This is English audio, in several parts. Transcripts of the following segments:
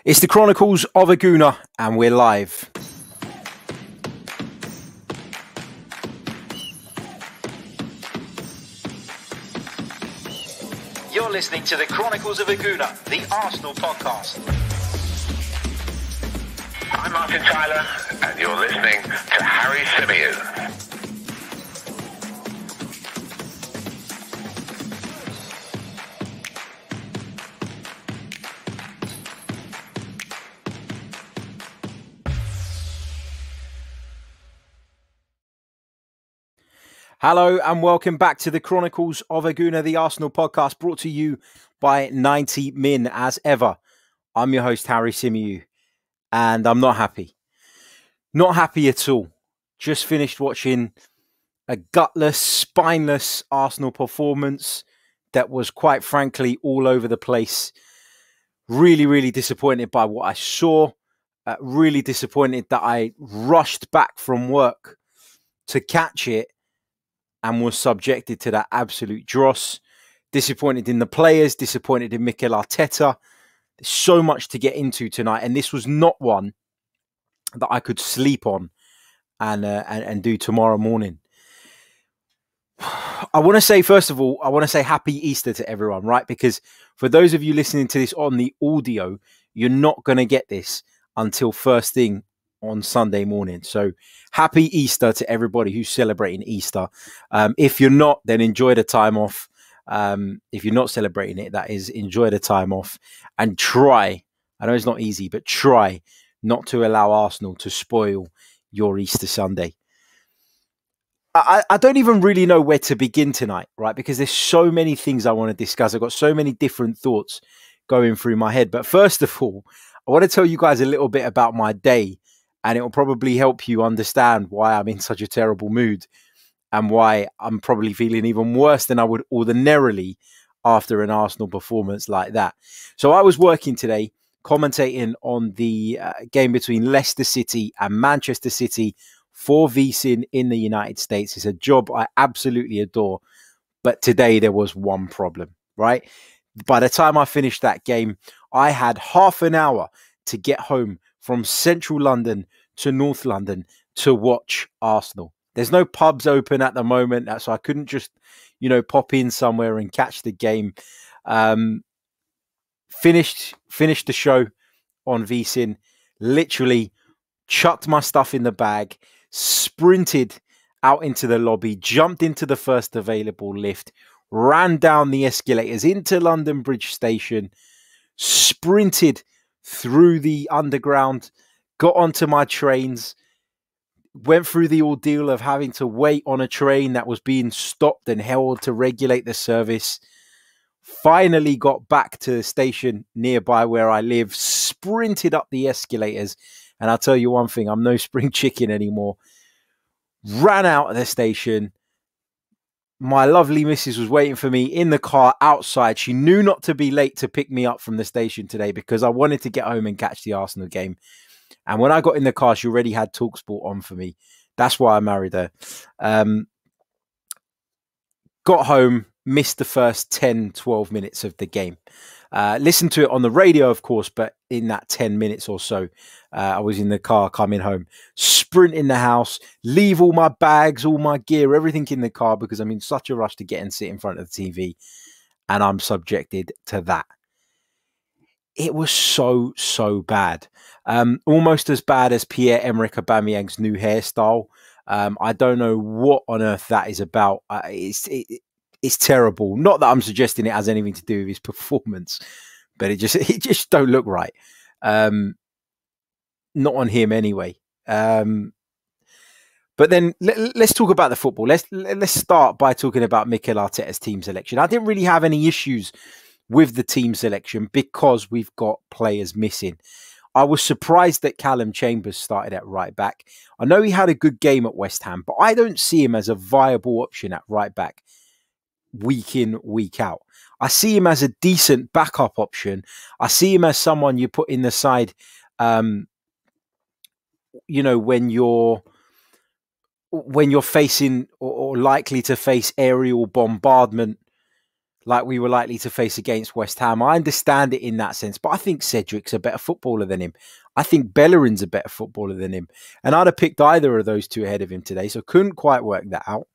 It's the Chronicles of a Gooner, and we're live. You're listening to the Chronicles of a Gooner, the Arsenal podcast. I'm Martin Tyler, and you're listening to Harry Symeou. Hello and welcome back to the Chronicles of a Gooner, the Arsenal podcast, brought to you by 90 Min as ever. I'm your host, Harry Symeou, and I'm not happy. Not happy at all. Just finished watching a gutless, spineless Arsenal performance that was quite frankly all over the place. Really disappointed by what I saw. Really disappointed that I rushed back from work to catch it and was subjected to that absolute dross. Disappointed in the players, disappointed in Mikel Arteta. There's so much to get into tonight, and this was not one that I could sleep on and do tomorrow morning. I want to say, first of all, I want to say happy Easter to everyone, right? Because for those of you listening to this on the audio, you're not going to get this until first thing on Sunday morning. So happy Easter to everybody who's celebrating Easter. If you're not, then enjoy the time off. If you're not celebrating it, that is, enjoy the time off and try, I know it's not easy, but try not to allow Arsenal to spoil your Easter Sunday. I don't even really know where to begin tonight, right? Because there's so many things I want to discuss. I've got so many different thoughts going through my head. But first of all, I want to tell you guys a little bit about my day, and it will probably help you understand why I'm in such a terrible mood and why I'm probably feeling even worse than I would ordinarily after an Arsenal performance like that. So I was working today, commentating on the game between Leicester City and Manchester City for VSiN in the United States. It's a job I absolutely adore. But today there was one problem, right? By the time I finished that game, I had half an hour to get home from central London to North London to watch Arsenal. There's no pubs open at the moment, so I couldn't just, pop in somewhere and catch the game. Finished the show on VSiN, literally chucked my stuff in the bag, sprinted out into the lobby, jumped into the first available lift, ran down the escalators into London Bridge Station, sprinted through the underground, got onto my trains, went through the ordeal of having to wait on a train that was being stopped and held to regulate the service, finally got back to the station nearby where I live, sprinted up the escalators, and I'll tell you one thing, I'm no spring chicken anymore, ran out of the station. My lovely missus was waiting for me in the car outside. She knew not to be late to pick me up from the station today because I wanted to get home and catch the Arsenal game. And when I got in the car, she already had TalkSport on for me. That's why I married her. Got home, missed the first 10, 12 minutes of the game. Listened to it on the radio, of course, but in that 10 minutes or so, I was in the car coming home, sprint in the house, leave all my bags, all my gear, everything in the car because I'm in such a rush to get and sit in front of the TV, and I'm subjected to that. It was so bad. Almost as bad as Pierre-Emerick Aubameyang's new hairstyle. I don't know what on earth that is about. It's terrible. Not that I'm suggesting it has anything to do with his performance, but it just don't look right. Not on him anyway. But then let's talk about the football. Let's start by talking about Mikel Arteta's team selection. I didn't really have any issues with the team selection because we've got players missing. I was surprised that Callum Chambers started at right back. I know he had a good game at West Ham, but I don't see him as a viable option at right back week in, week out. I see him as a decent backup option. I see him as someone you put in the side, when you're facing or likely to face aerial bombardment like we were likely to face against West Ham. I understand it in that sense, but I think Cedric's a better footballer than him. I think Bellerin's a better footballer than him. And I'd have picked either of those two ahead of him today, so couldn't quite work that out.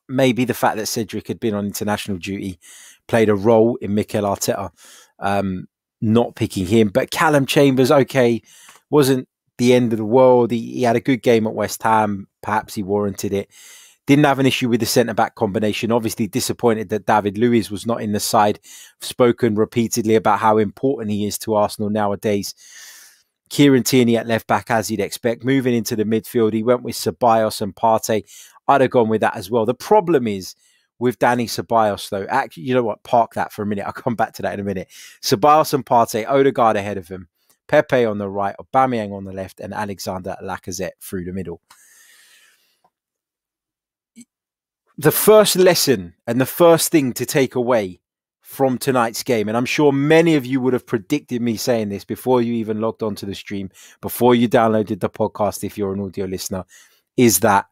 Maybe the fact that Cedric had been on international duty played a role in Mikel Arteta not picking him. But Callum Chambers, okay, wasn't the end of the world. He had a good game at West Ham. Perhaps he warranted it. Didn't have an issue with the centre-back combination. Obviously disappointed that David Luiz was not in the side. Spoken repeatedly about how important he is to Arsenal nowadays. Kieran Tierney at left-back, as you'd expect. Moving into the midfield, he went with Ceballos and Partey. I'd have gone with that as well. The problem is with Dani Ceballos, though. Actually, you know what? Park that for a minute. I'll come back to that in a minute. Ceballos and Partey, Odegaard ahead of him. Pepe on the right, Aubameyang on the left, and Alexander Lacazette through the middle. The first lesson and the first thing to take away from tonight's game, and I'm sure many of you would have predicted me saying this before you even logged onto the stream, before you downloaded the podcast if you're an audio listener, is that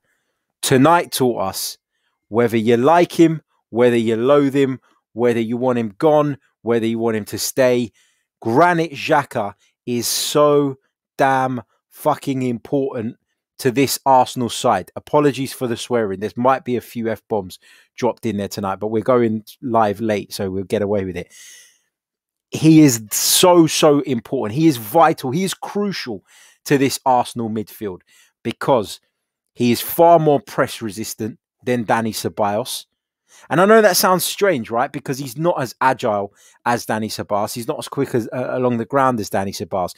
tonight taught us, whether you like him, whether you loathe him, whether you want him gone, whether you want him to stay, Granit Xhaka is so damn fucking important to this Arsenal side. Apologies for the swearing. There might be a few F-bombs dropped in there tonight, but we're going live late, so we'll get away with it. He is so important. He is vital. He is crucial to this Arsenal midfield because he is far more press resistant than Dani Ceballos. And I know that sounds strange, right? Because he's not as agile as Dani Ceballos. He's not as quick as along the ground as Dani Ceballos.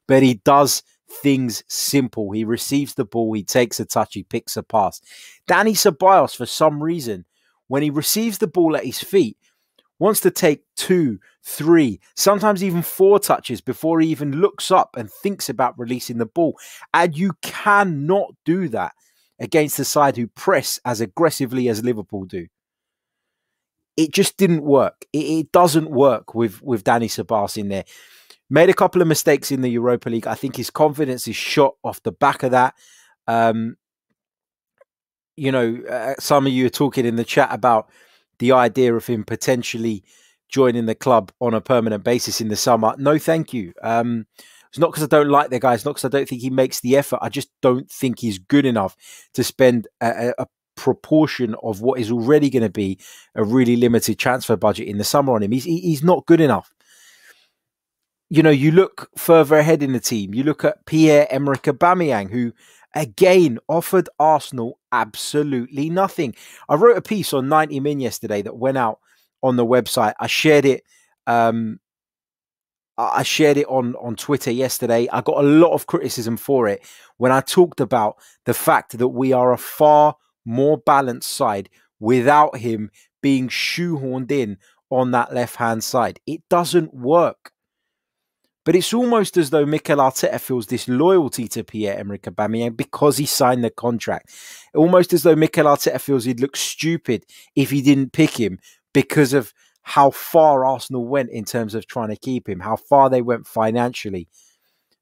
But he does things simple. He receives the ball, he takes a touch, he picks a pass. Dani Ceballos, for some reason, when he receives the ball at his feet, wants to take 2, 3, sometimes even 4 touches before he even looks up and thinks about releasing the ball. And you cannot do that against the side who press as aggressively as Liverpool do. It just didn't work. It doesn't work with Dani Ceballos in there. Made a couple of mistakes in the Europa League. I think his confidence is shot off the back of that. Some of you are talking in the chat about the idea of him potentially joining the club on a permanent basis in the summer. No, thank you. It's not because I don't like the guy. It's not because I don't think he makes the effort. I just don't think he's good enough to spend a proportion of what is already going to be a really limited transfer budget in the summer on him. He's not good enough. You know, you look further ahead in the team. You look at Pierre-Emerick Aubameyang, who, again, offered Arsenal absolutely nothing. I wrote a piece on 90 Min yesterday that went out on the website. I shared it. On Twitter yesterday. I got a lot of criticism for it when I talked about the fact that we are a far more balanced side without him being shoehorned in on that left-hand side. It doesn't work. But it's almost as though Mikel Arteta feels this loyalty to Pierre-Emerick Aubameyang because he signed the contract. Almost as though Mikel Arteta feels he'd look stupid if he didn't pick him because of how far Arsenal went in terms of trying to keep him, how far they went financially.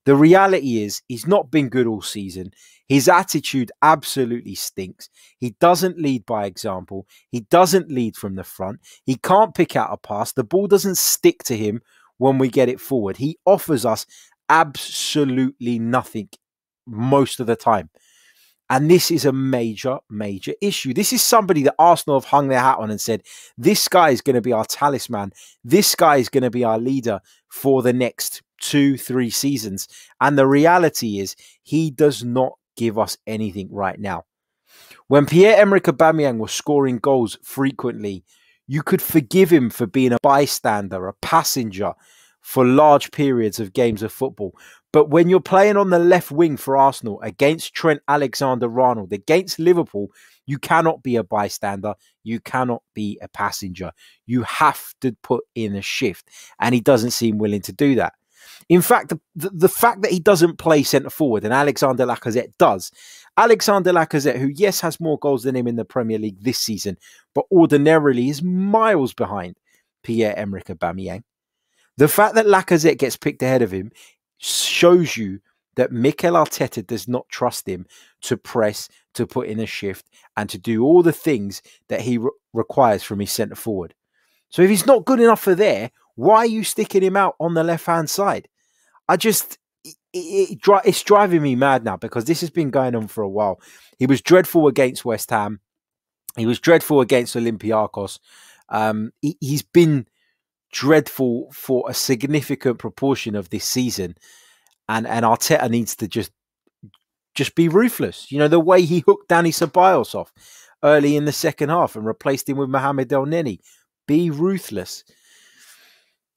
The reality is he's not been good all season. His attitude absolutely stinks. He doesn't lead by example. He doesn't lead from the front. He can't pick out a pass. The ball doesn't stick to him when we get it forward. He offers us absolutely nothing most of the time. And this is a major, major issue. This is somebody that Arsenal have hung their hat on and said, this guy is going to be our talisman. This guy is going to be our leader for the next 2-3 seasons. And the reality is he does not give us anything right now. When Pierre-Emerick Aubameyang was scoring goals frequently, you could forgive him for being a bystander, a passenger for large periods of games of football. But when you're playing on the left wing for Arsenal against Trent Alexander-Arnold, against Liverpool, you cannot be a bystander. You cannot be a passenger. You have to put in a shift. And he doesn't seem willing to do that. In fact, the fact that he doesn't play centre forward and Alexander Lacazette does. Alexander Lacazette, who, yes, has more goals than him in the Premier League this season, but ordinarily is miles behind Pierre-Emerick Aubameyang. The fact that Lacazette gets picked ahead of him shows you that Mikel Arteta does not trust him to press, to put in a shift, and to do all the things that he requires from his centre forward. So if he's not good enough for there, why are you sticking him out on the left-hand side? It's driving me mad now, because this has been going on for a while. He was dreadful against West Ham. He was dreadful against Olympiacos. He's been dreadful for a significant proportion of this season. And Arteta needs to just be ruthless. You know, the way he hooked Dani Ceballos off early in the second half and replaced him with Mohamed El Neni. Be ruthless.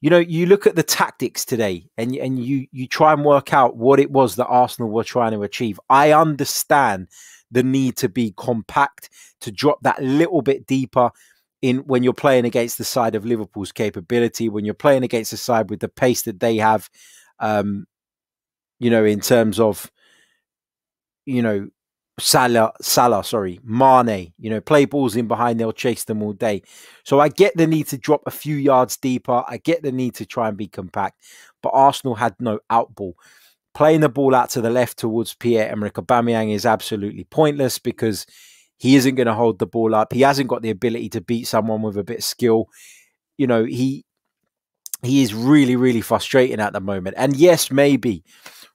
You know, you look at the tactics today and you try and work out what it was that Arsenal were trying to achieve. I understand the need to be compact, to drop that little bit deeper in when you're playing against the side of Liverpool's capability, when you're playing against the side with the pace that they have, in terms of, Salah, Mane, play balls in behind, they'll chase them all day. So I get the need to drop a few yards deeper. I get the need to try and be compact, but Arsenal had no outball. Playing the ball out to the left towards Pierre-Emerick Aubameyang is absolutely pointless, because he isn't going to hold the ball up. He hasn't got the ability to beat someone with a bit of skill. He is really, really frustrating at the moment. And yes, maybe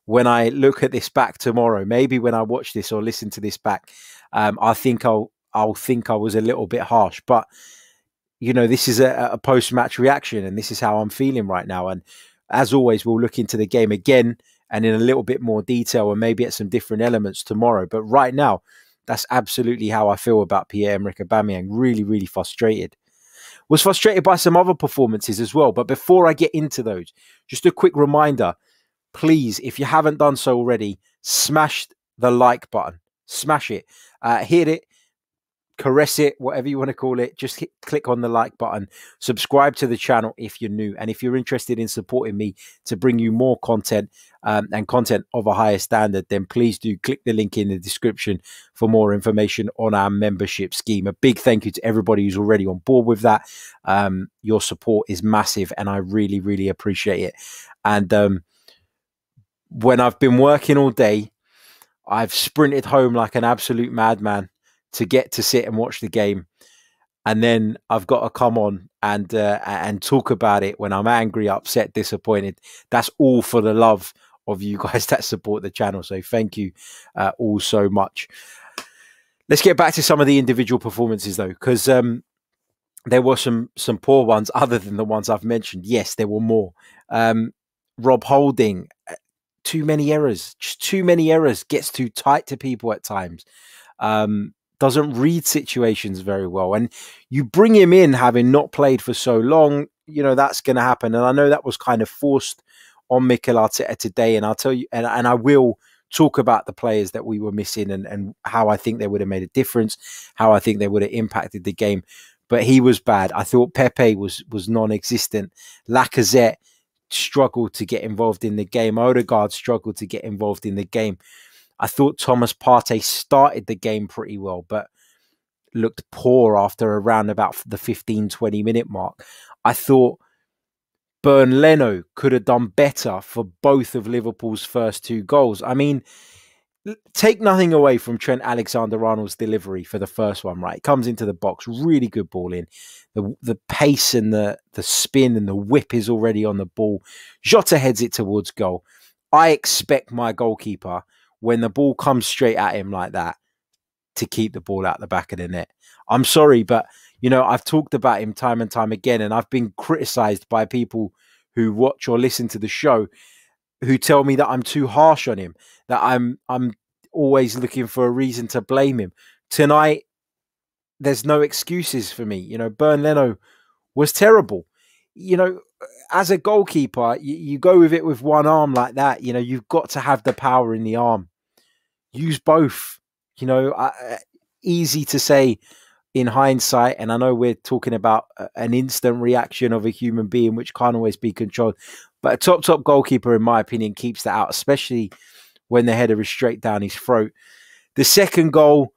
when I look at this back tomorrow, maybe when I watch this or listen to this back, I think I'll think I was a little bit harsh. But, this is a post-match reaction, and this is how I'm feeling right now. And as always, we'll look into the game again and in a little bit more detail, and maybe at some different elements tomorrow. But right now, that's absolutely how I feel about Pierre-Emerick Aubameyang. Really, really frustrated. Was frustrated by some other performances as well. But before I get into those, just a quick reminder. Please, if you haven't done so already, smash the like button. Smash it. Hit it. Caress it. Whatever you want to call it. Just click on the like button. Subscribe to the channel if you're new. And if you're interested in supporting me to bring you more content and content of a higher standard, then please do click the link in the description for more information on our membership scheme. A big thank you to everybody who's already on board with that. Your support is massive, and I really, really appreciate it. And when I've been working all day, I've sprinted home like an absolute madman to get to sit and watch the game. And then I've got to come on and talk about it when I'm angry, upset, disappointed. That's all for the love of you guys that support the channel. So thank you all so much. Let's get back to some of the individual performances, though, because there were some poor ones other than the ones I've mentioned. Yes, there were more. Rob Holding, too many errors, just too many errors, gets too tight to people at times, doesn't read situations very well. And you bring him in having not played for so long, that's going to happen. And I know that was kind of forced on Mikel Arteta today. And I'll tell you, and I will talk about the players that we were missing and how I think they would have made a difference, how I think they would have impacted the game. But he was bad. I thought Pepe was non-existent. Lacazette struggled to get involved in the game. Odegaard struggled to get involved in the game. I thought Thomas Partey started the game pretty well, but looked poor after around about the 15-20 minute mark. I thought Bern Leno could have done better for both of Liverpool's first two goals. I mean, take nothing away from Trent Alexander-Arnold's delivery for the first one, right? It comes into the box, really good ball in. The pace and the spin and the whip is already on the ball. Jota heads it towards goal. I expect my goalkeeper, when the ball comes straight at him like that, to keep the ball out the back of the net. I'm sorry, but, I've talked about him time and time again, and I've been criticised by people who watch or listen to the show who tell me that I'm too harsh on him, that I'm always looking for a reason to blame him. Tonight, there's no excuses for me. Bern Leno was terrible. As a goalkeeper, you go with it with one arm like that. You've got to have the power in the arm. Use both. Easy to say in hindsight, and I know we're talking about an instant reaction of a human being, which can't always be controlled. But a top goalkeeper, in my opinion, keeps that out, especially when the header is straight down his throat. The second goal,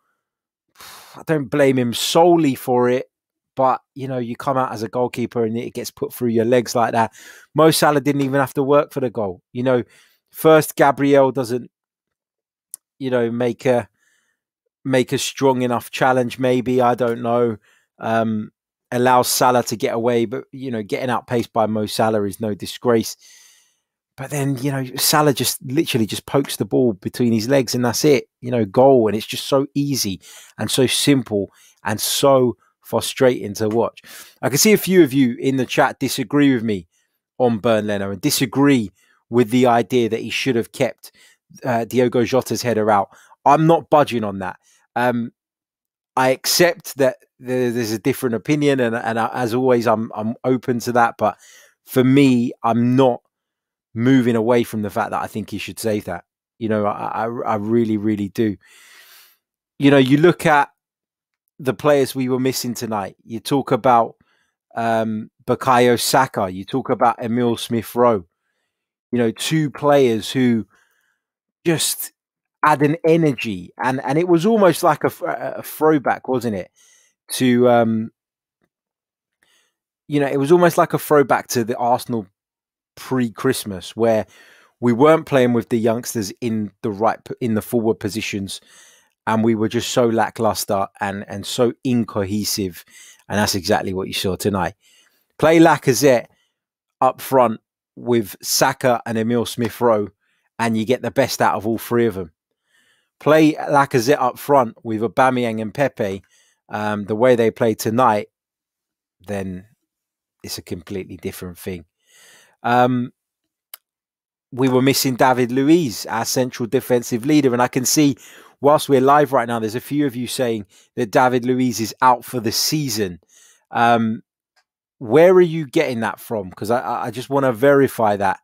I don't blame him solely for it, but, you come out as a goalkeeper and it gets put through your legs like that. Mo Salah didn't even have to work for the goal. First, Gabriel doesn't, make a strong enough challenge. Maybe, I don't know. Allows Salah to get away, but getting outpaced by Mo Salah is no disgrace. But then, Salah just literally just pokes the ball between his legs and that's it, goal. And it's just so easy and so simple and so frustrating to watch. I can see a few of you in the chat disagree with me on Bernd Leno and disagree with the idea that he should have kept Diogo Jota's header out. I'm not budging on that. I accept that there's a different opinion, and as always, I'm open to that. But for me, I'm not moving away from the fact that I think he should save that. I really, really do. You look at the players we were missing tonight. You talk about Bukayo Saka. You talk about Emile Smith-Rowe. Two players who just add an energy, and it was almost like a throwback, wasn't it? To it was almost like a throwback to the Arsenal pre-Christmas, where we weren't playing with the youngsters in the forward positions, and we were just so lackluster and so incohesive, and that's exactly what you saw tonight. Play Lacazette up front with Saka and Emile Smith-Rowe, and you get the best out of all three of them. Play Lacazette up front with Aubameyang and Pepe, the way they played tonight, then it's a completely different thing. We were missing David Luiz, our central defensive leader, and I can see, whilst we're live right now, there's a few of you saying that David Luiz is out for the season. Where are you getting that from? Because I just want to verify that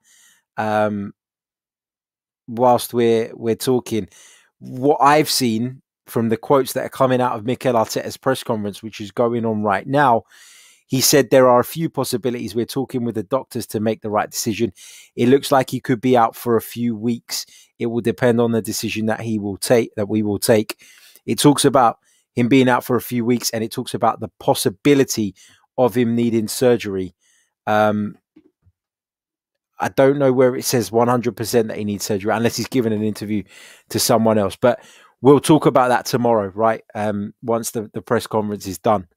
whilst we're talking. What I've seen from the quotes that are coming out of Mikel Arteta's press conference, which is going on right now, he said there are a few possibilities. We're talking with the doctors to make the right decision. It looks like he could be out for a few weeks. It will depend on the decision that we will take. It talks about him being out for a few weeks, and it talks about the possibility of him needing surgery. I don't know where it says 100% that he needs surgery, unless he's given an interview to someone else. But we'll talk about that tomorrow, right? Once the press conference is done.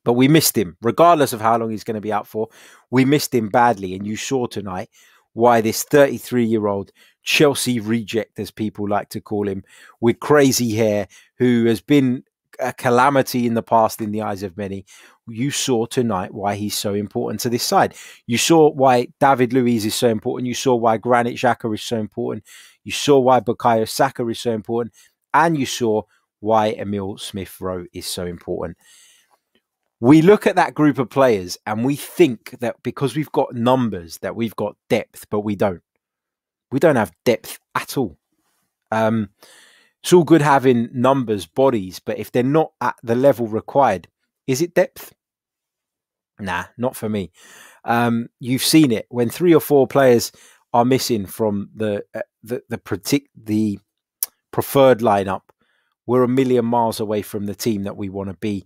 But we missed him, regardless of how long he's going to be out for. We missed him badly. And you saw tonight why this 33-year-old Chelsea reject, as people like to call him, with crazy hair, who has been a calamity in the past in the eyes of many. You saw tonight why he's so important to this side. You saw why David Luiz is so important. You saw why Granit Xhaka is so important. You saw why Bukayo Saka is so important. And you saw why Emile Smith-Rowe is so important. We look at that group of players and we think that because we've got numbers, that we've got depth, but we don't. We don't have depth at all. It's all good having numbers, bodies, but if they're not at the level required, is it depth? Nah, not for me. You've seen it when 3 or 4 players are missing from the preferred lineup. We're a million miles away from the team that we want to be.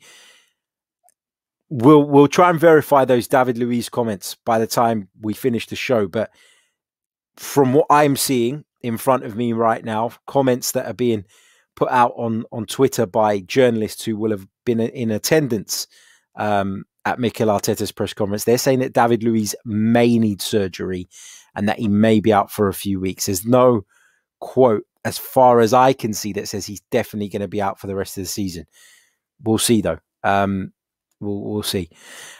We'll try and verify those David Luiz comments by the time we finish the show. But from what I'm seeing in front of me right now, comments that are being put out on Twitter by journalists who will have been in attendance at Mikel Arteta's press conference, they're saying that David Luiz may need surgery and that he may be out for a few weeks. There's no quote, as far as I can see, that says he's definitely going to be out for the rest of the season. We'll see, though. We'll see.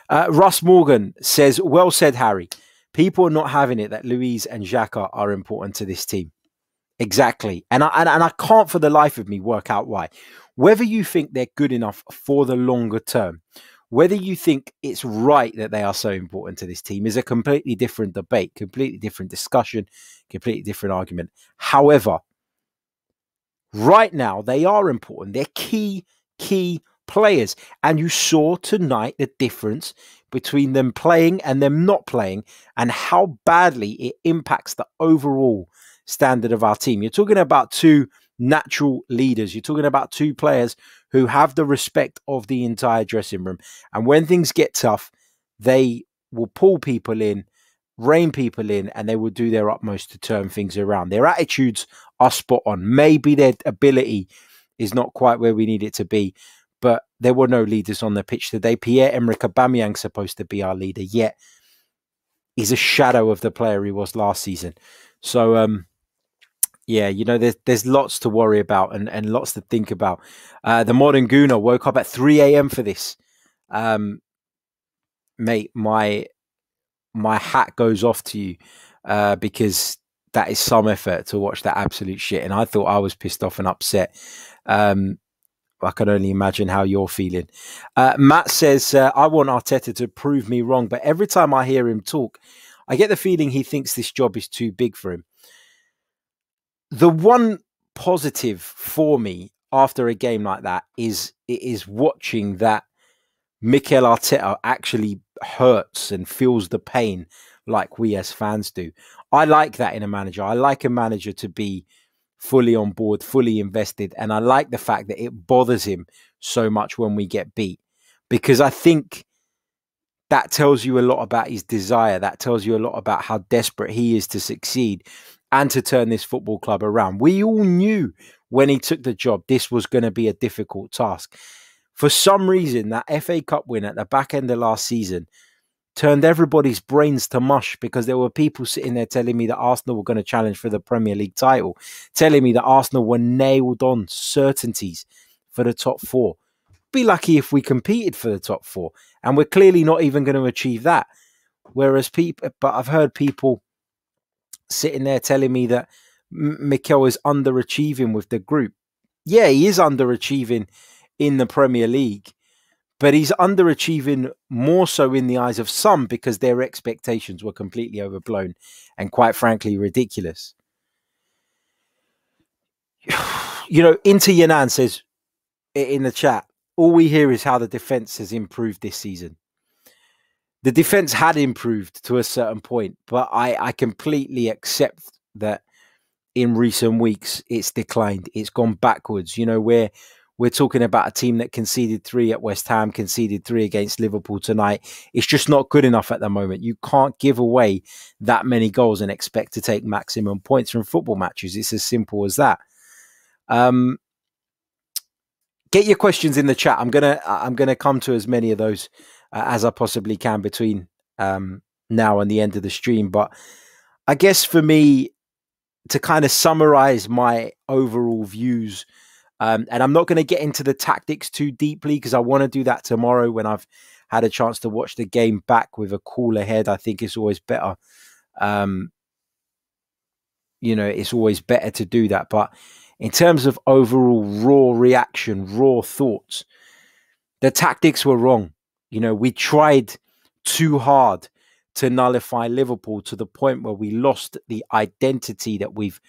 Russ Morgan says, well said, Harry. People are not having it that Luiz and Xhaka are important to this team. Exactly. And I can't for the life of me work out why. Whether you think they're good enough for the longer term, whether you think it's right that they are so important to this team is a completely different debate, completely different discussion, completely different argument. However, right now they are important. They're key players. And you saw tonight the difference between them playing and them not playing and how badly it impacts the overall standard of our team. You're talking about 2 natural leaders. You're talking about 2 players who have the respect of the entire dressing room. And when things get tough, they will pull people in, rein people in, and they will do their utmost to turn things around. Their attitudes are spot on. Maybe their ability is not quite where we need it to be, but there were no leaders on the pitch today. Pierre-Emerick Aubameyang's supposed to be our leader, yet he's a shadow of the player he was last season. So, yeah, you know, there's lots to worry about and lots to think about. The modern Gooner woke up at 3 a.m. for this. Mate, my hat goes off to you because that is some effort to watch that absolute shit. And I thought I was pissed off and upset. I can only imagine how you're feeling. Matt says, I want Arteta to prove me wrong, but every time I hear him talk, I get the feeling he thinks this job is too big for him. The one positive for me after a game like that is watching that Mikel Arteta actually hurts and feels the pain like we as fans do. I like that in a manager. I like a manager to be fully on board, fully invested. And I like the fact that it bothers him so much when we get beat, because I think that tells you a lot about his desire. That tells you a lot about how desperate he is to succeed and to turn this football club around. We all knew when he took the job, this was going to be a difficult task. For some reason, that FA Cup win at the back end of last season turned everybody's brains to mush, because there were people sitting there telling me that Arsenal were going to challenge for the Premier League title, telling me that Arsenal were nailed on certainties for the top four. Be lucky if we competed for the top four, and we're clearly not even going to achieve that. Whereas but I've heard people sitting there telling me that Mikel is underachieving with the group. Yeah, he is underachieving in the Premier League, but he's underachieving more so in the eyes of some because their expectations were completely overblown and, quite frankly, ridiculous. You know, Inter Yanan says in the chat, all we hear is how the defence has improved this season. The defence had improved to a certain point, but I completely accept that in recent weeks it's declined. It's gone backwards. You know, we're talking about a team that conceded 3 at West Ham, conceded 3 against Liverpool tonight. It's just not good enough at the moment. You can't give away that many goals and expect to take maximum points from football matches. It's as simple as that. Get your questions in the chat. I'm gonna come to as many of those as I possibly can between now and the end of the stream. But I guess for me, to kind of summarize my overall views, and I'm not going to get into the tactics too deeply because I want to do that tomorrow when I've had a chance to watch the game back with a cooler head. I think it's always better. You know, it's always better to do that. But in terms of overall raw reaction, raw thoughts, the tactics were wrong. You know, we tried too hard to nullify Liverpool to the point where we lost the identity that we've,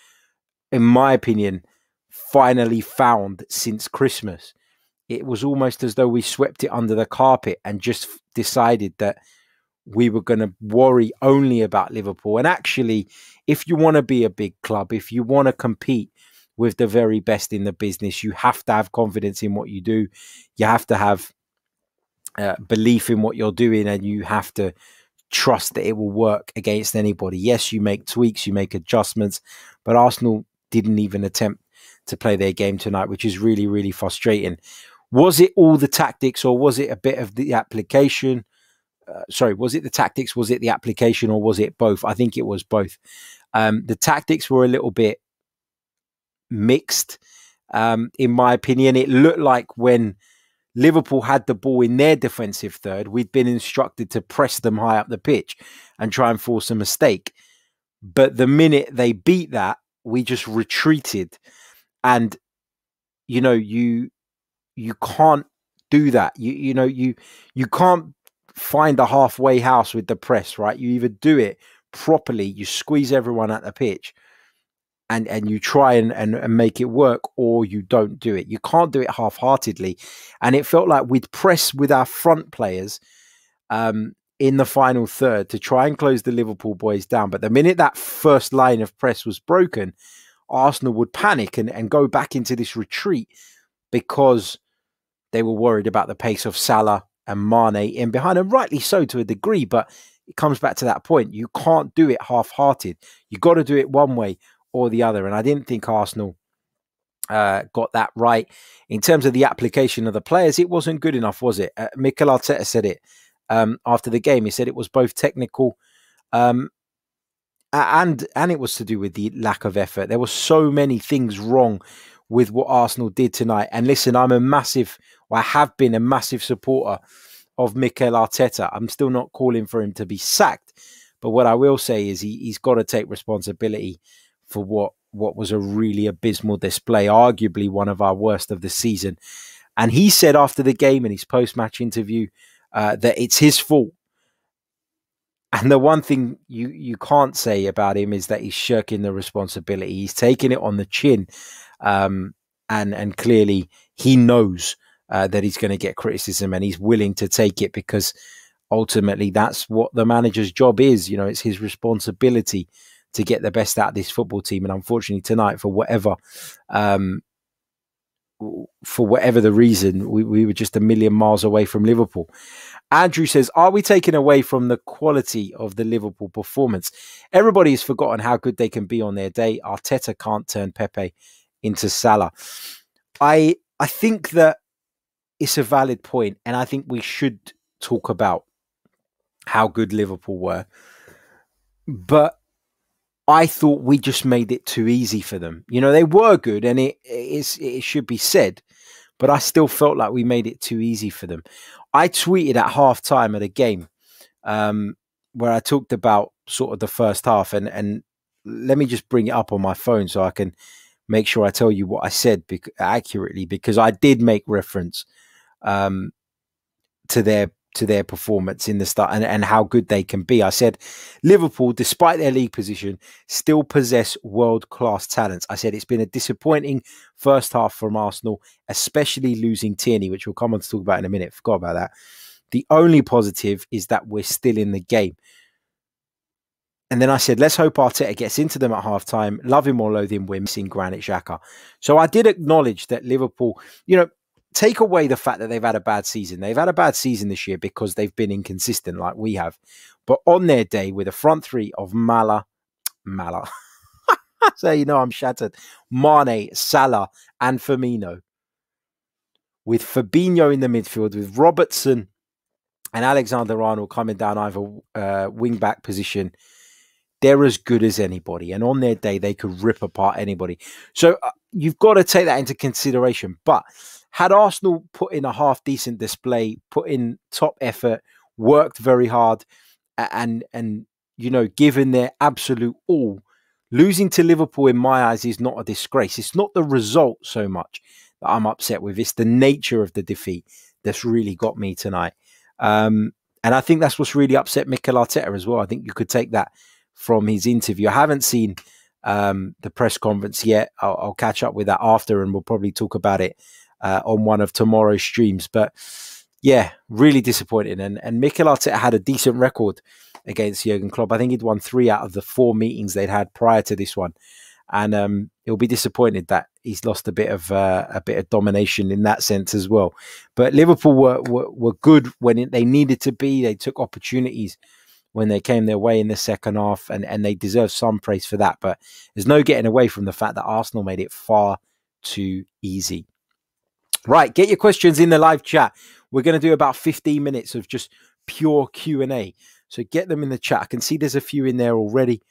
in my opinion, finally found since Christmas. It was almost as though we swept it under the carpet and just decided that we were going to worry only about Liverpool. And actually, if you want to be a big club, if you want to compete with the very best in the business, you have to have confidence in what you do. You have to have belief in what you're doing, and you have to trust that it will work against anybody. Yes, you make tweaks, you make adjustments, but Arsenal didn't even attempt to play their game tonight, which is really, really frustrating. Was it all the tactics, or was it a bit of the application? Was it the tactics? Was it the application, or was it both? I think it was both. The tactics were a little bit mixed, in my opinion. It looked like when Liverpool had the ball in their defensive third, we'd been instructed to press them high up the pitch and try and force a mistake. But the minute they beat that, we just retreated. And, you know, you can't do that. You can't find a halfway house with the press, right? You either do it properly, you squeeze everyone at the pitch, and you try and make it work, or you don't do it. You can't do it half-heartedly. And it felt like we'd press with our front players in the final third to try and close the Liverpool boys down. But the minute that first line of press was broken, Arsenal would panic and go back into this retreat because they were worried about the pace of Salah and Mane in behind, and rightly so to a degree. But it comes back to that point. You can't do it half-hearted. You got to do it one way or the other. And I didn't think Arsenal got that right. In terms of the application of the players, it wasn't good enough, was it? Mikel Arteta said it after the game. He said it was both technical and it was to do with the lack of effort. There were so many things wrong with what Arsenal did tonight. And listen, I have been a massive supporter of Mikel Arteta. I'm still not calling for him to be sacked. But what I will say is he's got to take responsibility for what was a really abysmal display, arguably one of our worst of the season. And he said after the game in his post-match interview that it's his fault. And the one thing you can't say about him is that he's shirking the responsibility. He's taking it on the chin. And clearly he knows that he's going to get criticism, and he's willing to take it, because ultimately that's what the manager's job is. You know, it's his responsibility to get the best out of this football team. And unfortunately tonight, for whatever the reason, we were just a million miles away from Liverpool. Andrew says, are we taking away from the quality of the Liverpool performance? Everybody has forgotten how good they can be on their day. Arteta can't turn Pepe into Salah. I think that it's a valid point, and I think we should talk about how good Liverpool were. But I thought we just made it too easy for them. You know, they were good, and it should be said, but I still felt like we made it too easy for them. I tweeted at halftime at a game where I talked about sort of the first half, and let me just bring it up on my phone so I can make sure I tell you what I said accurately, because I did make reference to their performance in the start and how good they can be. I said, Liverpool, despite their league position, still possess world-class talents. I said it's been a disappointing first half from Arsenal, especially losing Tierney, which we'll come on to talk about in a minute. Forgot about that. The only positive is that we're still in the game. And then I said, let's hope Arteta gets into them at halftime. Love him or loathe him, we're missing Granit Xhaka. So I did acknowledge that Liverpool, you know, take away the fact that they've had a bad season. They've had a bad season this year because they've been inconsistent like we have. But on their day, with a front three of Mala, so you know I'm shattered, Mane, Salah and Firmino, with Fabinho in the midfield, with Robertson and Alexander-Arnold coming down either wing-back position, they're as good as anybody. And on their day, they could rip apart anybody. So you've got to take that into consideration. But had Arsenal put in a half-decent display, put in top effort, worked very hard, and you know, given their absolute all, losing to Liverpool, in my eyes, is not a disgrace. It's not the result so much that I'm upset with. It's the nature of the defeat that's really got me tonight. And I think that's what's really upset Mikel Arteta as well. I think you could take that from his interview. I haven't seen the press conference yet. I'll catch up with that after, and we'll probably talk about it on one of tomorrow's streams. But yeah, really disappointing. And Mikel Arteta had a decent record against Jurgen Klopp. I think he'd won 3 out of the 4 meetings they'd had prior to this one. And he'll be disappointed that he's lost a bit of domination in that sense as well. But Liverpool were good when they needed to be. They took opportunities when they came their way in the second half, and they deserve some praise for that. But there's no getting away from the fact that Arsenal made it far too easy. Right, get your questions in the live chat. We're going to do about 15 minutes of just pure Q&A. So get them in the chat. I can see there's a few in there already.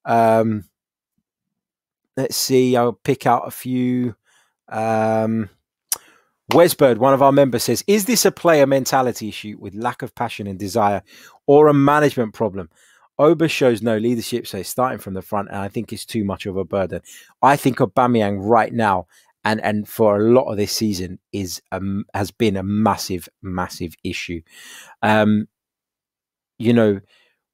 Let's see, I'll pick out a few. Wesbird, one of our members, says, is this a player mentality issue with lack of passion and desire, or a management problem? Oba shows no leadership, so starting from the front, and I think it's too much of a burden. I think Aubameyang right now, and for a lot of this season, has been a massive issue. You know,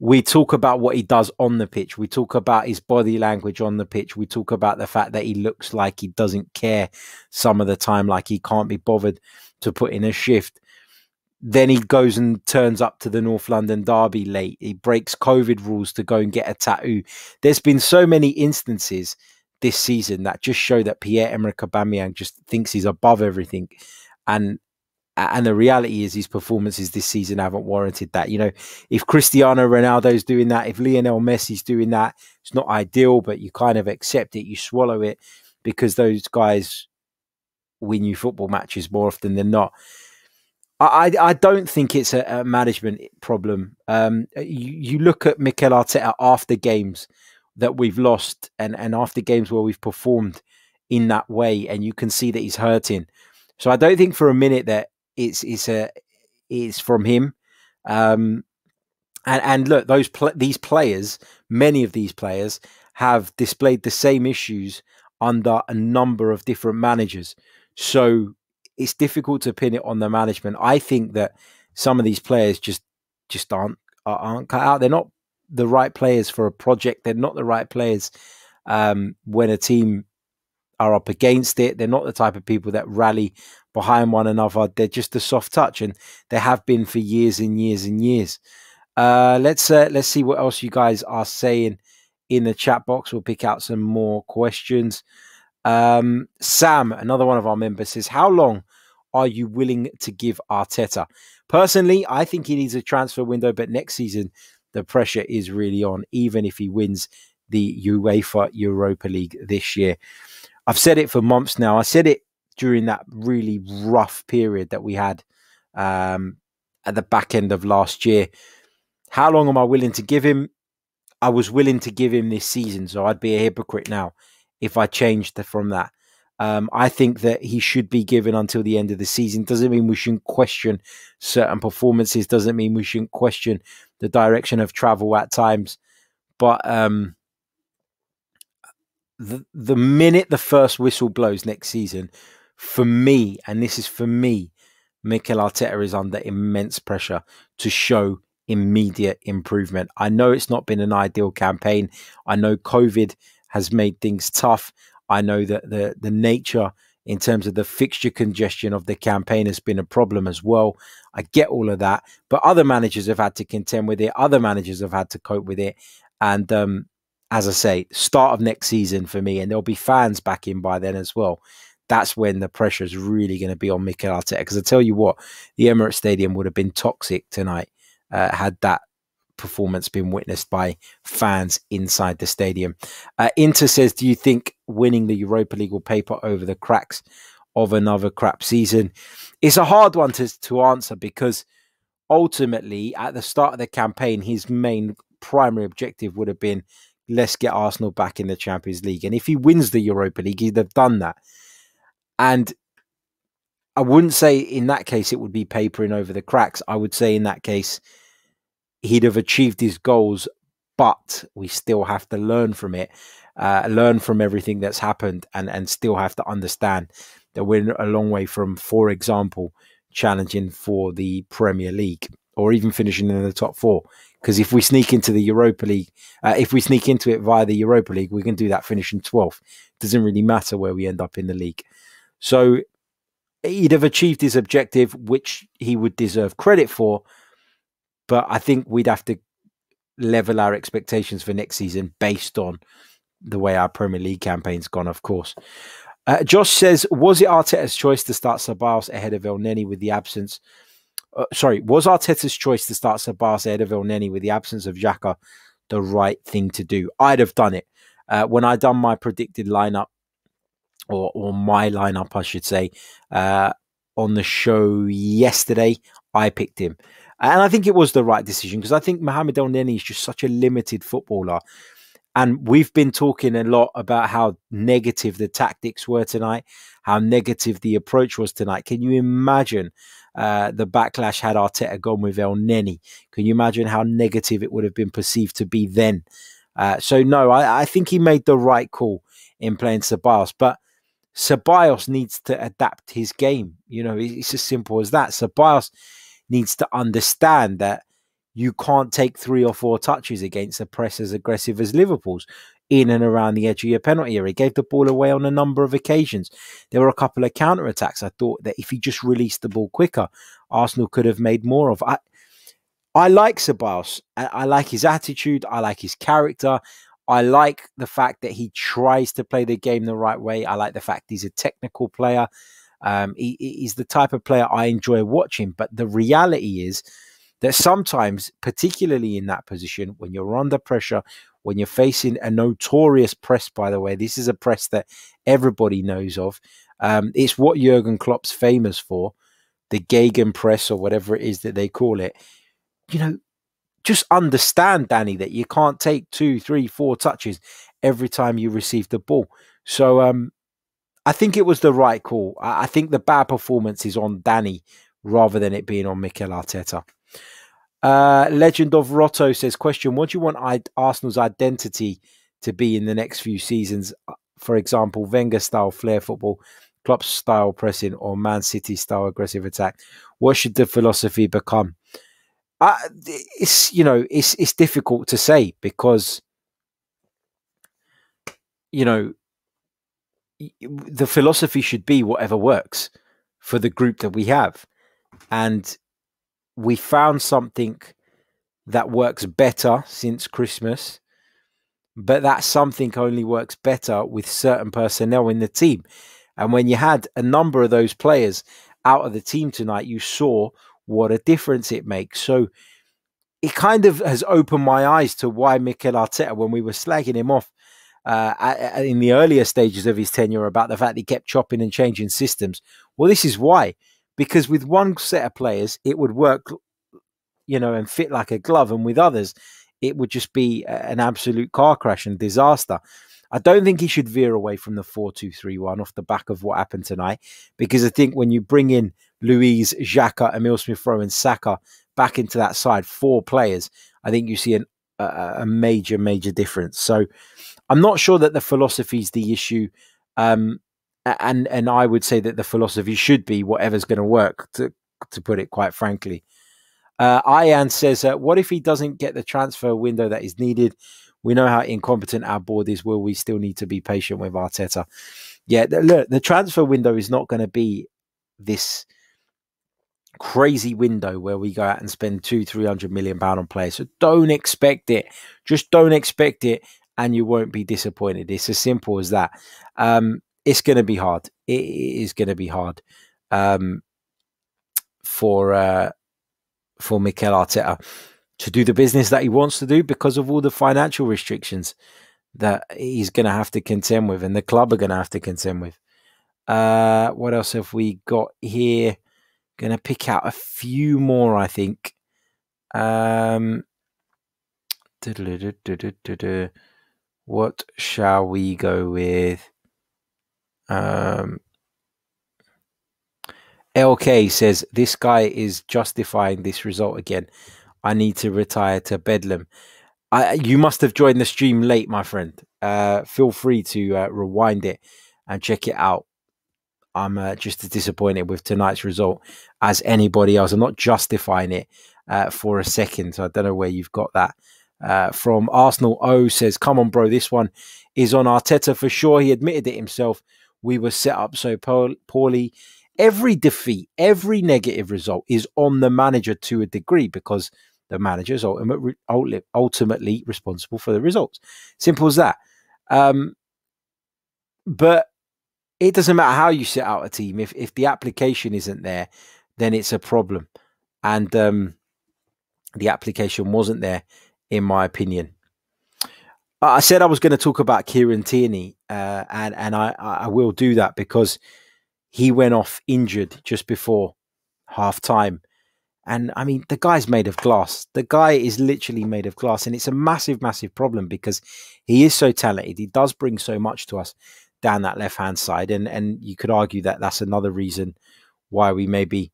we talk about what he does on the pitch. We talk about his body language on the pitch. We talk about the fact that he looks like he doesn't care some of the time, like he can't be bothered to put in a shift. Then he goes and turns up to the North London derby late. He breaks COVID rules to go and get a tattoo. There's been so many instances this season that just show that Pierre-Emerick Aubameyang just thinks he's above everything. And And the reality is his performances this season haven't warranted that. If Cristiano Ronaldo's doing that, if Lionel Messi's doing that, it's not ideal, but you kind of accept it, you swallow it, because those guys win you football matches more often than not. I don't think it's a management problem. You look at Mikel Arteta after games that we've lost and after games where we've performed in that way, and you can see that he's hurting. So I don't think for a minute that it's from him. And look, these players, many of these players have displayed the same issues under a number of different managers. So it's difficult to pin it on the management. I think that some of these players just aren't cut out. They're not the right players for a project. They're not the right players when a team are up against it. They're not the type of people that rally behind one another. They're just a soft touch, and they have been for years and years and years. Let's see what else you guys are saying in the chat box. We'll pick out some more questions. Sam, another one of our members, says, how long are you willing to give Arteta? Personally, I think he needs a transfer window, but next season the pressure is really on, even if he wins the UEFA Europa League this year. I've said it for months now. I said it during that really rough period that we had at the back end of last year. How long am I willing to give him? I was willing to give him this season, so I'd be a hypocrite now if I changed from that. I think that he should be given until the end of the season. Doesn't mean we shouldn't question certain performances. Doesn't mean we shouldn't question the direction of travel at times. But the minute the first whistle blows next season, for me, and this is for me, Mikel Arteta is under immense pressure to show immediate improvement. I know it's not been an ideal campaign. I know COVID has made things tough. I know that the nature in terms of the fixture congestion of the campaign has been a problem as well. I get all of that, but other managers have had to contend with it. Other managers have had to cope with it. And as I say, start of next season for me, and there'll be fans back in by then as well. That's when the pressure is really going to be on Mikel Arteta. Because I tell you what, the Emirates Stadium would have been toxic tonight had that performance been witnessed by fans inside the stadium. Inter says, do you think winning the Europa League will paper over the cracks of another crap season? It's a hard one to answer, because ultimately at the start of the campaign, his main primary objective would have been, let's get Arsenal back in the Champions League. And if he wins the Europa League, he'd have done that. And I wouldn't say in that case it would be papering over the cracks. I would say in that case he'd have achieved his goals, but we still have to learn from it, learn from everything that's happened, and still have to understand that we're a long way from, for example, challenging for the Premier League or even finishing in the top four. Because if we sneak into the Europa League, if we sneak into it via the Europa League, we can do that finishing 12th. It doesn't really matter where we end up in the league. So he'd have achieved his objective, which he would deserve credit for. But I think we'd have to level our expectations for next season based on the way our Premier League campaign's gone, of course. Josh says, was it Arteta's choice to start Ceballos ahead of El Neni with the absence? Was Arteta's choice to start Ceballos ahead of El Neni with the absence of Xhaka the right thing to do? I'd have done it. When I done my predicted lineup, or my lineup, I should say, on the show yesterday, I picked him. And I think it was the right decision, because I think Mohamed El Neni is just such a limited footballer. And we've been talking a lot about how negative the tactics were tonight, how negative the approach was tonight. Can you imagine the backlash had Arteta gone with El Neni? Can you imagine how negative it would have been perceived to be then? So no, I think he made the right call in playing Ceballos. But Ceballos needs to adapt his game. You know, it's as simple as that. Ceballos needs to understand that you can't take 3 or 4 touches against a press as aggressive as Liverpool's in and around the edge of your penalty area. He gave the ball away on a number of occasions. There were a couple of counter-attacks I thought that if he just released the ball quicker, Arsenal could have made more of. I like Ceballos. I like his attitude. I like his character. I like the fact that he tries to play the game the right way. I like the fact he's a technical player. He's the type of player I enjoy watching. But the reality is that sometimes, particularly in that position, when you're under pressure, when you're facing a notorious press, by the way, this is a press that everybody knows of. It's what Jurgen Klopp's famous for, the Gegen press or whatever it is that they call it. Just understand, Danny, that you can't take 2, 3, 4 touches every time you receive the ball. So I think it was the right call. I think the bad performance is on Danny rather than it being on Mikel Arteta. Legend of Rotto says, question, what do you want Arsenal's identity to be in the next few seasons? For example, Wenger-style flair football, Klopp-style pressing, or Man City-style aggressive attack? What should the philosophy become? It's difficult to say because, the philosophy should be whatever works for the group that we have. And we found something that works better since Christmas, but that something only works better with certain personnel in the team. And when you had a number of those players out of the team tonight, you saw what a difference it makes. So it kind of has opened my eyes to why Mikel Arteta, when we were slagging him off in the earlier stages of his tenure about the fact he kept chopping and changing systems. Well, this is why. Because with one set of players, it would work, and fit like a glove. And with others, it would just be an absolute car crash and disaster. I don't think he should veer away from the 4-2-3-1 off the back of what happened tonight. Because I think when you bring in Luiz, Xhaka, Emile Smith-Rowe and Saka back into that side, 4 players, I think you see a major, major difference. So I'm not sure that the philosophy is the issue. And I would say that the philosophy should be whatever's going to work, to put it quite frankly. Ian says, what if he doesn't get the transfer window that is needed? We know how incompetent our board is. Will we still need to be patient with Arteta? Yeah, look, the transfer window is not going to be this crazy window where we go out and spend £200-300 million on players. So don't expect it. Just don't expect it, and you won't be disappointed. It's as simple as that. It's going to be hard. It is going to be hard for Mikel Arteta to do the business that he wants to do because of all the financial restrictions that he's going to have to contend with, and the club are going to have to contend with. What else have we got here? Going to pick out a few more, I think. What shall we go with? LK says, this guy is justifying this result again. I need to retire to Bedlam. You must have joined the stream late, my friend. Feel free to rewind it and check it out. I'm just as disappointed with tonight's result as anybody else. I'm not justifying it for a second. So I don't know where you've got that from. Arsenal O says, come on, bro. This one is on Arteta for sure. He admitted it himself. We were set up so poorly. Every defeat, every negative result is on the manager to a degree because the manager is ultimately responsible for the results. Simple as that. But it doesn't matter how you set out a team. If the application isn't there, then it's a problem. And the application wasn't there, in my opinion. I said I was going to talk about Kieran Tierney, and I will do that because he went off injured just before half time. And I mean, the guy's made of glass. The guy is literally made of glass. And it's a massive, massive problem because he is so talented. He does bring so much to us down that left-hand side. And you could argue that that's another reason why we maybe,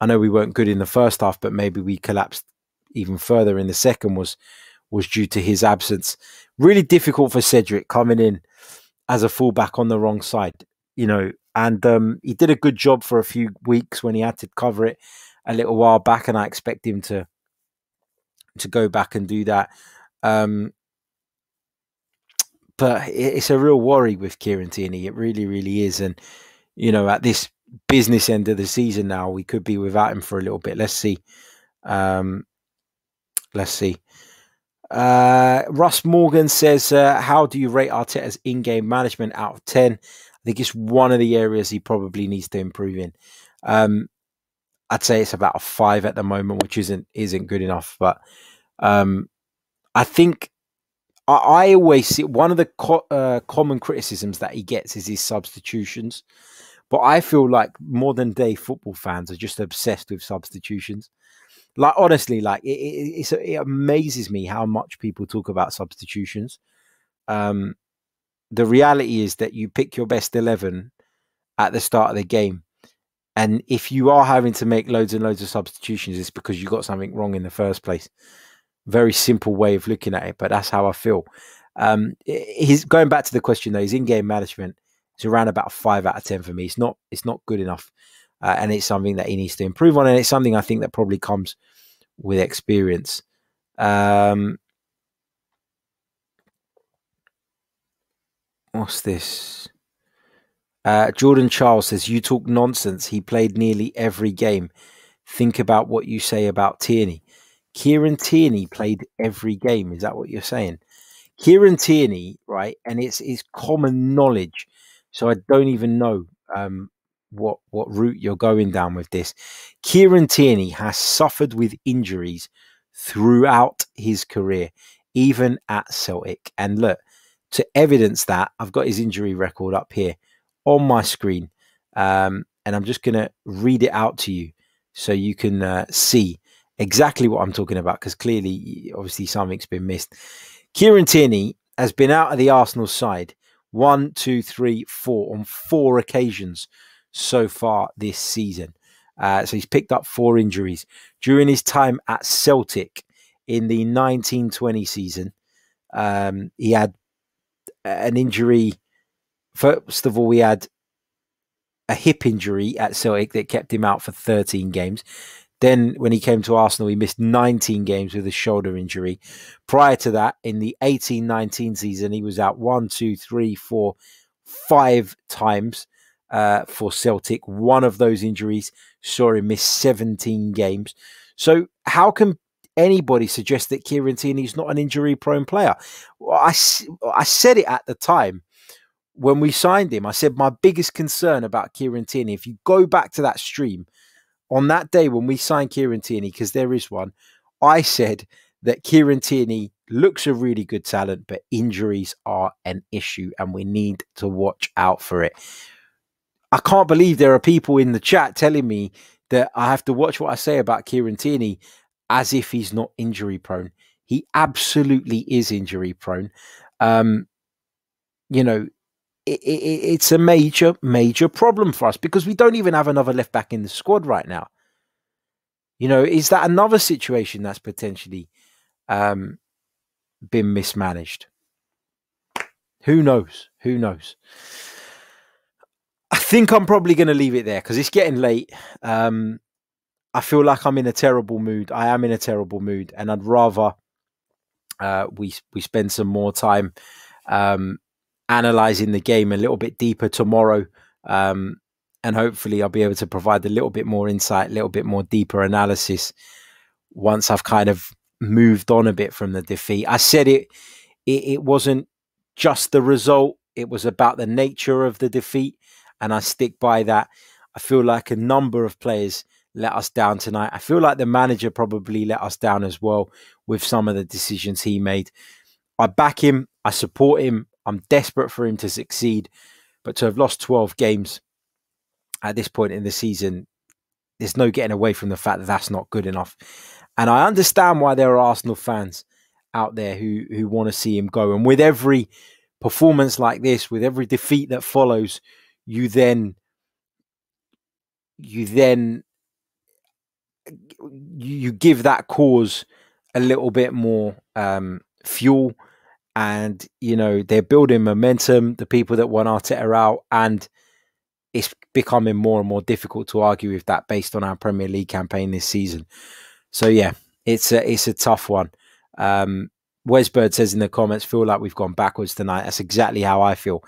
I know we weren't good in the first half, but maybe we collapsed even further in the second was due to his absence. Really difficult for Cedric coming in as a fullback on the wrong side, and he did a good job for a few weeks when he had to cover it a little while back, and I expect him to go back and do that. But it's a real worry with Kieran Tierney. It really, really is. And, at this business end of the season now, we could be without him for a little bit. Let's see. Russ Morgan says, how do you rate Arteta's in-game management out of 10? I think it's one of the areas he probably needs to improve in. I'd say it's about a 5 at the moment, which isn't good enough. But I think I always see one of the common criticisms that he gets is his substitutions. But I feel like modern day football fans are just obsessed with substitutions. Like, honestly, like it amazes me how much people talk about substitutions. The reality is that you pick your best 11 at the start of the game. And if you are having to make loads and loads of substitutions, it's because you got something wrong in the first place. Very simple way of looking at it, but that's how I feel. He's going back to the question though. His in-game management is around about a 5 out of 10 for me. It's not good enough, and it's something that he needs to improve on. And it's something I think that probably comes with experience. What's this? Jordan Charles says, you talk nonsense. He played nearly every game. Think about what you say about Tierney. Kieran Tierney played every game. Is that what you're saying? Kieran Tierney, right? And it's common knowledge. So I don't even know what route you're going down with this. Kieran Tierney has suffered with injuries throughout his career, even at Celtic. And look, to evidence that, I've got his injury record up here on my screen. And I'm just going to read it out to you so you can see exactly what I'm talking about, because clearly, obviously, something's been missed. Kieran Tierney has been out of the Arsenal side 1, 2, 3, 4 on 4 occasions so far this season. So he's picked up 4 injuries. During his time at Celtic in the 1920 season, he had an injury. First of all, we had a hip injury at Celtic that kept him out for 13 games. Then when he came to Arsenal, he missed 19 games with a shoulder injury. Prior to that, in the 18-19 season, he was out 1, 2, 3, 4, 5 times for Celtic. One of those injuries saw him miss 17 games. So how can anybody suggest that Kieran Tierney is not an injury-prone player? Well, I said it at the time when we signed him. I said my biggest concern about Kieran Tierney, if you go back to that stream, on that day when we signed Kieran Tierney, because there is one, I said that Kieran Tierney looks a really good talent, but injuries are an issue and we need to watch out for it. I can't believe there are people in the chat telling me that I have to watch what I say about Kieran Tierney as if he's not injury prone. He absolutely is injury prone. It's a major problem for us because we don't even have another left back in the squad right now. Is that another situation that's potentially been mismanaged? Who knows? I think I'm probably going to leave it there because it's getting late. I feel like I'm in a terrible mood. I am in a terrible mood, and I'd rather we spend some more time analysing the game a little bit deeper tomorrow, and hopefully I'll be able to provide a little bit more insight, a little bit more deeper analysis once I've kind of moved on a bit from the defeat. I said it wasn't just the result, it was about the nature of the defeat, and I stick by that. I feel like a number of players let us down tonight. I feel like the manager probably let us down as well with some of the decisions he made. I back him, I support him, I'm desperate for him to succeed, but to have lost 12 games at this point in the season, there's no getting away from the fact that that's not good enough. And I understand why there are Arsenal fans out there who want to see him go. And with every performance like this, with every defeat that follows, you give that cause a little bit more fuel. And, they're building momentum, the people that want Arteta out, and it's becoming more and more difficult to argue with that based on our Premier League campaign this season. So, yeah, it's a tough one. Wesbird says in the comments, feel like we've gone backwards tonight. That's exactly how I feel.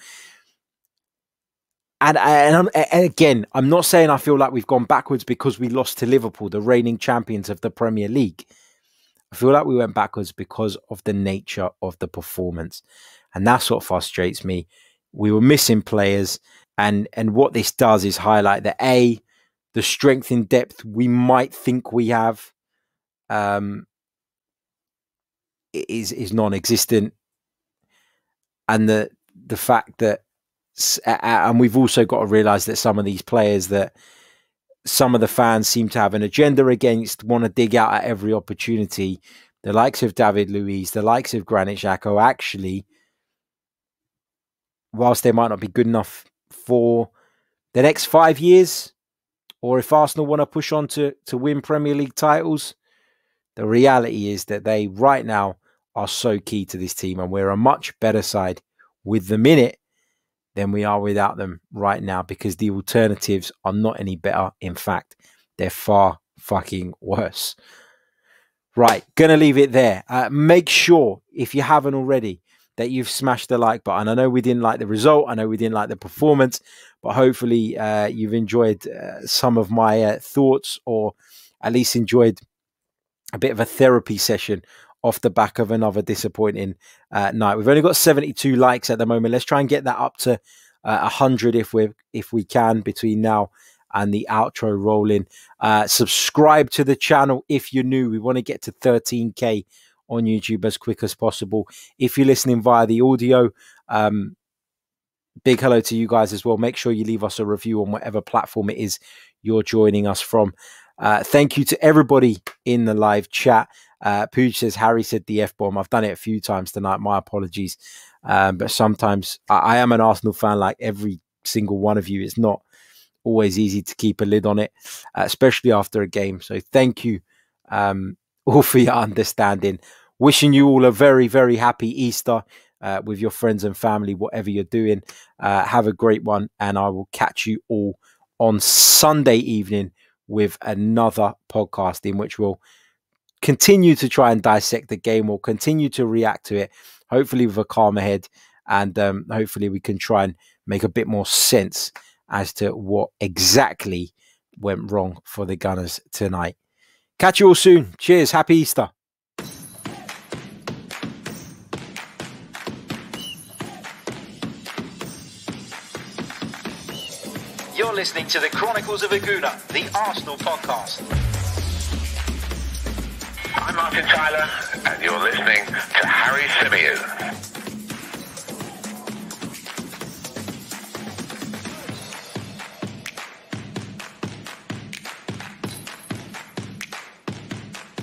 And again, I'm not saying I feel like we've gone backwards because we lost to Liverpool, the reigning champions of the Premier League. I feel like we went backwards because of the nature of the performance. And that's what frustrates me. We were missing players. And what this does is highlight that the strength in depth we might think we have is non-existent, and the fact that, and we've also got to realise that some of these players that some of the fans seem to have an agenda against, want to dig out at every opportunity, the likes of David Luiz, the likes of Granit Xhaka, actually, whilst they might not be good enough for the next 5 years, or if Arsenal want to push on to win Premier League titles, the reality is that they right now are so key to this team, and we're a much better side with them in it than we are without them right now, because the alternatives are not any better. In fact, they're far fucking worse. Right, gonna leave it there. Make sure, if you haven't already, that you've smashed the like button. I know we didn't like the result. I know we didn't like the performance, but hopefully you've enjoyed some of my thoughts, or at least enjoyed a bit of a therapy session off the back of another disappointing night. We've only got 72 likes at the moment. Let's try and get that up to 100 if we can between now and the outro rolling. Subscribe to the channel if you're new. We want to get to 13k on YouTube as quick as possible. If you're listening via the audio, big hello to you guys as well. Make sure you leave us a review on whatever platform it is you're joining us from. Thank you to everybody in the live chat. Pooch says, Harry said the F-bomb. I've done it a few times tonight. My apologies. But sometimes I am an Arsenal fan like every single one of you. It's not always easy to keep a lid on it, especially after a game. So thank you all for your understanding. Wishing you all a very, very happy Easter with your friends and family, whatever you're doing. Have a great one, and I will catch you all on Sunday evening with another podcast in which we'll continue to try and dissect the game. We'll continue to react to it, hopefully with a calmer head, and hopefully we can try and make a bit more sense as to what exactly went wrong for the Gunners tonight. Catch you all soon. Cheers. Happy Easter. You're listening to the Chronicles of a Gooner, the Arsenal podcast. I'm Martin Tyler, and you're listening to Harry Symeou.